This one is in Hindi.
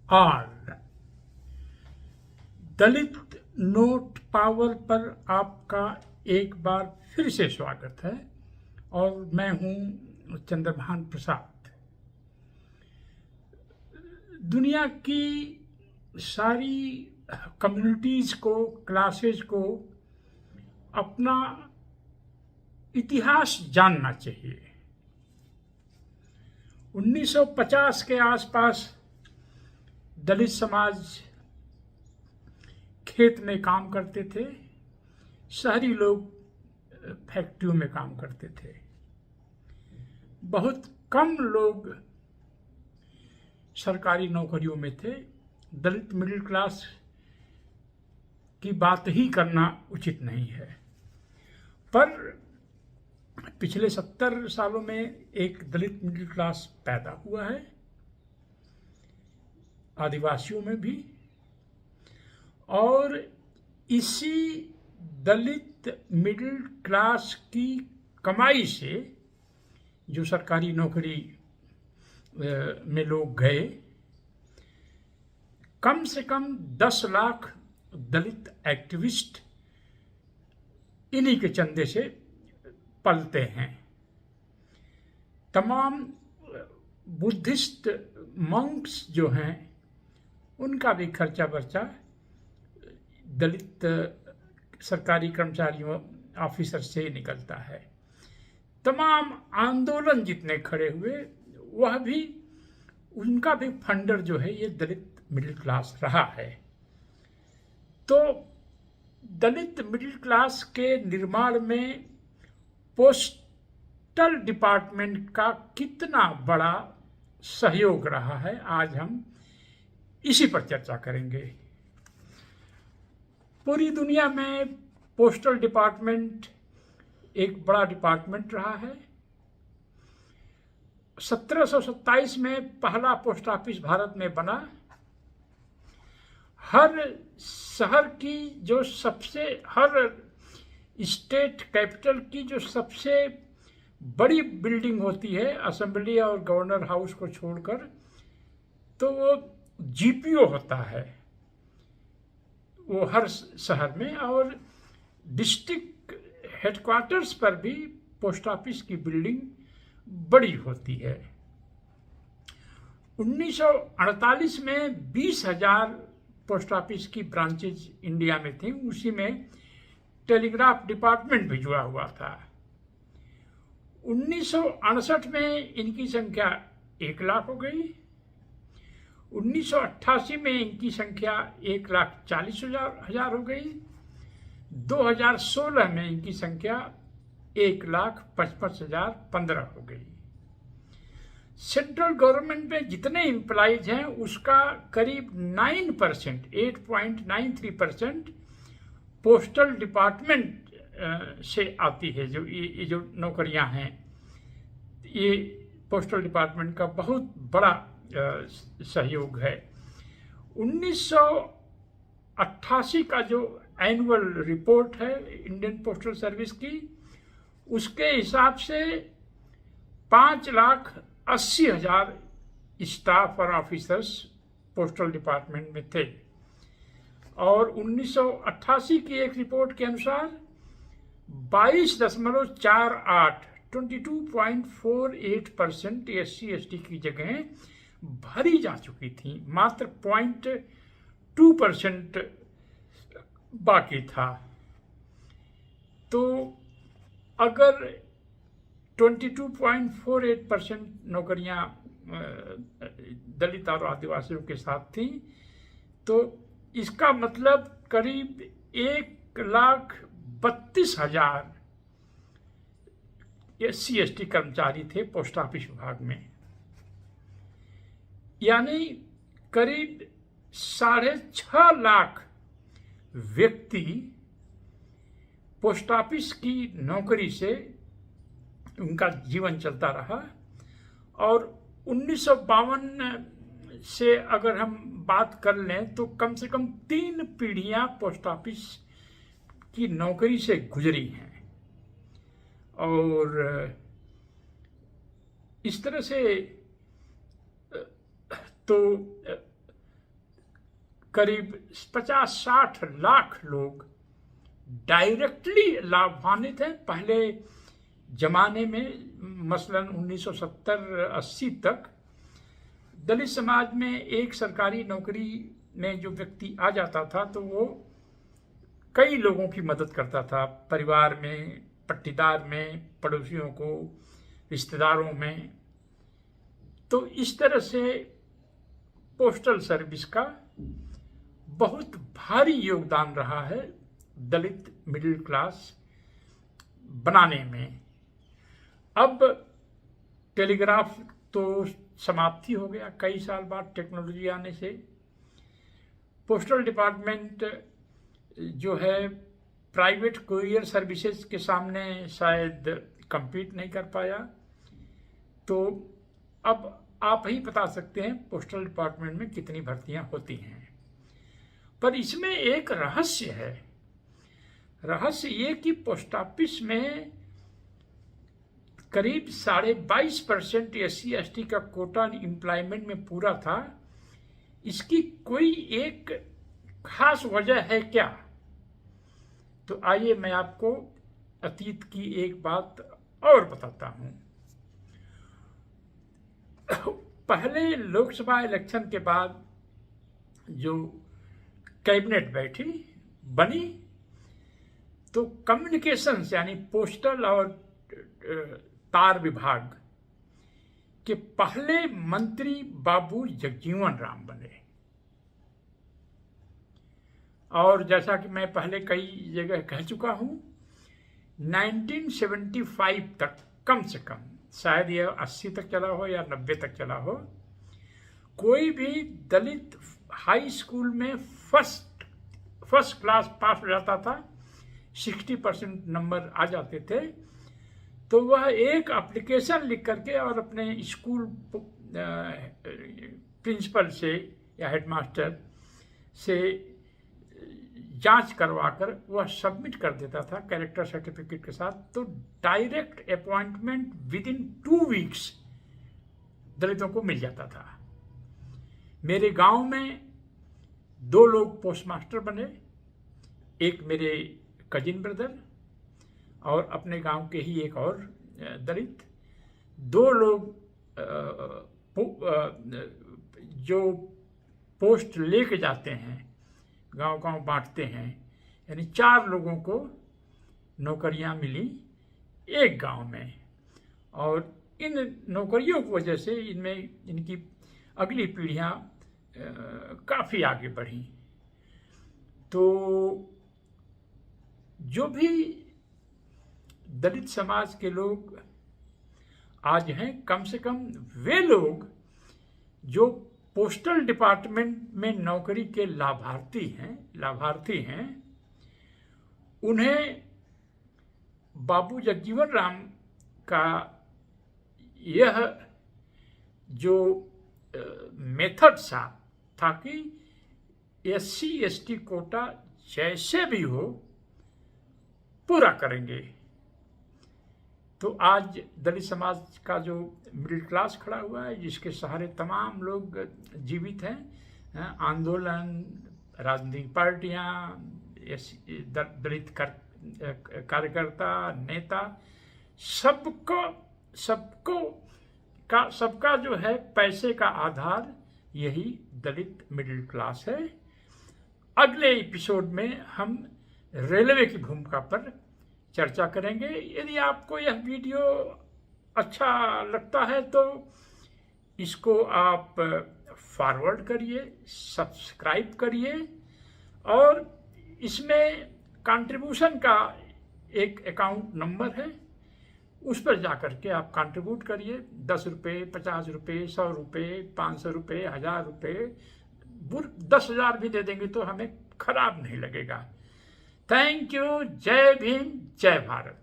ऑल। दलित नोट पावर पर आपका एक बार फिर से स्वागत है और मैं हूं चंद्रभान प्रसाद। दुनिया की सारी कम्युनिटीज को, क्लासेस को अपना इतिहास जानना चाहिए। 1950 के आसपास दलित समाज खेत में काम करते थे, शहरी लोग फैक्ट्रियों में काम करते थे। बहुत कम लोग सरकारी नौकरियों में थे। दलित मिडिल क्लास की बात ही करना उचित नहीं है। पर पिछले 70 सालों में एक दलित मिडिल क्लास पैदा हुआ है, आदिवासियों में भी। और इसी दलित मिडिल क्लास की कमाई से जो सरकारी नौकरी में लोग गए, कम से कम 10 लाख दलित एक्टिविस्ट इन्हीं के चंदे से पलते हैं। तमाम बुद्धिस्ट मंक्स जो हैं, उनका भी खर्चा बर्चा दलित सरकारी कर्मचारियों, ऑफिसर से निकलता है। तमाम आंदोलन जितने खड़े हुए, वह भी, उनका भी फंडर जो है ये दलित मिडिल क्लास रहा है। तो दलित मिडिल क्लास के निर्माण में पोस्टल डिपार्टमेंट का कितना बड़ा सहयोग रहा है, आज हम इसी पर चर्चा करेंगे। पूरी दुनिया में पोस्टल डिपार्टमेंट एक बड़ा डिपार्टमेंट रहा है। 1727 में पहला पोस्ट ऑफिस भारत में बना। हर शहर की जो हर स्टेट कैपिटल की जो सबसे बड़ी बिल्डिंग होती है, असेंबली और गवर्नर हाउस को छोड़कर, तो वो जीपीओ होता है वो हर शहर में। और डिस्ट्रिक्ट हेडक्वार्टर्स पर भी पोस्ट ऑफिस की बिल्डिंग बड़ी होती है। 1948 में 20,000 पोस्ट ऑफिस की ब्रांचेज इंडिया में थी। उसी में टेलीग्राफ डिपार्टमेंट भी जुड़ा हुआ था। 1968 में इनकी संख्या 1 लाख हो गई। 1988 में इनकी संख्या 1,40,000 हो गई। 2016 में इनकी संख्या 1,55,015 हो गई। सेंट्रल गवर्नमेंट में जितने एम्प्लॉइज हैं उसका करीब 9%, 8.93% पोस्टल डिपार्टमेंट से आती है। जो ये जो नौकरियां हैं, ये पोस्टल डिपार्टमेंट का बहुत बड़ा सहयोग है। 1988 का जो एनुअल रिपोर्ट है इंडियन पोस्टल सर्विस की, उसके हिसाब से 5,80,000 स्टाफ और ऑफिसर्स पोस्टल डिपार्टमेंट में थे। और 1988 की एक रिपोर्ट के अनुसार 22.48 22.48% SC/ST की जगह भरी जा चुकी थी। मात्र 0.2% बाकी था। तो अगर 22.48% नौकरियां दलित और आदिवासियों के साथ थी, तो इसका मतलब करीब 1,32,000 SC/ST कर्मचारी थे पोस्ट ऑफिस विभाग में। यानी करीब 6.5 लाख व्यक्ति पोस्ट ऑफिस की नौकरी से उनका जीवन चलता रहा। और 1952 से अगर हम बात कर लें तो कम से कम 3 पीढ़ियां पोस्ट ऑफिस की नौकरी से गुजरी हैं। और इस तरह से तो करीब 50-60 लाख लोग डायरेक्टली लाभान्वित हैं। पहले जमाने में मसलन 1970-80 तक दलित समाज में एक सरकारी नौकरी में जो व्यक्ति आ जाता था तो वो कई लोगों की मदद करता था, परिवार में, पट्टीदार में, पड़ोसियों को, रिश्तेदारों में। तो इस तरह से पोस्टल सर्विस का बहुत भारी योगदान रहा है दलित मिडिल क्लास बनाने में। अब टेलीग्राफ तो समाप्ति हो गया कई साल बाद टेक्नोलॉजी आने से। पोस्टल डिपार्टमेंट जो है प्राइवेट कोरियर सर्विसेज के सामने शायद compete नहीं कर पाया। तो अब आप ही बता सकते हैं पोस्टल डिपार्टमेंट में कितनी भर्तियां होती हैं। पर इसमें एक रहस्य है। रहस्य ये कि पोस्ट ऑफिस में करीब 22.5% SC/ST का कोटा एम्प्लॉयमेंट में पूरा था। इसकी कोई एक खास वजह है क्या? तो आइए मैं आपको अतीत की एक बात और बताता हूं। पहले लोकसभा इलेक्शन के बाद जो कैबिनेट बनी तो कम्युनिकेशंस यानी पोस्टल और तार विभाग के पहले मंत्री बाबू जगजीवन राम बने। और जैसा कि मैं पहले कई जगह कह चुका हूं, 1975 तक कम से कम, शायद यह 80 तक चला हो या 90 तक चला हो, कोई भी दलित हाई स्कूल में फर्स्ट क्लास पास हो जाता था, 60% नंबर आ जाते थे, तो वह एक एप्लीकेशन लिख करके और अपने स्कूल प्रिंसिपल से या हेडमास्टर से जांच करवाकर वह सबमिट कर देता था कैरेक्टर सर्टिफिकेट के साथ। तो direct appointment with in 2 weeks दलितों को मिल जाता था। मेरे गांव में 2 लोग पोस्ट मास्टर बने, एक मेरे कजिन ब्रदर और अपने गांव के ही एक और दलित। 2 लोग जो पोस्ट लेके जाते हैं, गांव-गांव बांटते हैं, यानी 4 लोगों को नौकरियां मिली एक गांव में। और इन नौकरियों की वजह से इनमें इनकी अगली पीढ़ियां काफ़ी आगे बढ़ी। तो जो भी दलित समाज के लोग आज हैं, कम से कम वे लोग जो पोस्टल डिपार्टमेंट में नौकरी के लाभार्थी हैं, उन्हें बाबू जगजीवन राम का यह जो मेथड था कि SC/ST कोटा जैसे भी हो पूरा करेंगे। तो आज दलित समाज का जो मिडिल क्लास खड़ा हुआ है, जिसके सहारे तमाम लोग जीवित हैं, आंदोलन, राजनीतिक पार्टियां, दलित कार्यकर्ता, नेता, सबका जो है पैसे का आधार यही दलित मिडिल क्लास है। अगले एपिसोड में हम रेलवे की भूमिका पर चर्चा करेंगे। यदि आपको यह वीडियो अच्छा लगता है तो इसको आप फॉरवर्ड करिए, सब्सक्राइब करिए, और इसमें कंट्रीब्यूशन का एक अकाउंट नंबर है, उस पर जाकर के आप कंट्रीब्यूट करिए। 10 रुपये, 50 रुपये, 100 रुपये, 500 रुपये, 1000 रुपये, 10,000 भी दे देंगे तो हमें खराब नहीं लगेगा। Thank you. जय भीम, जय भारत।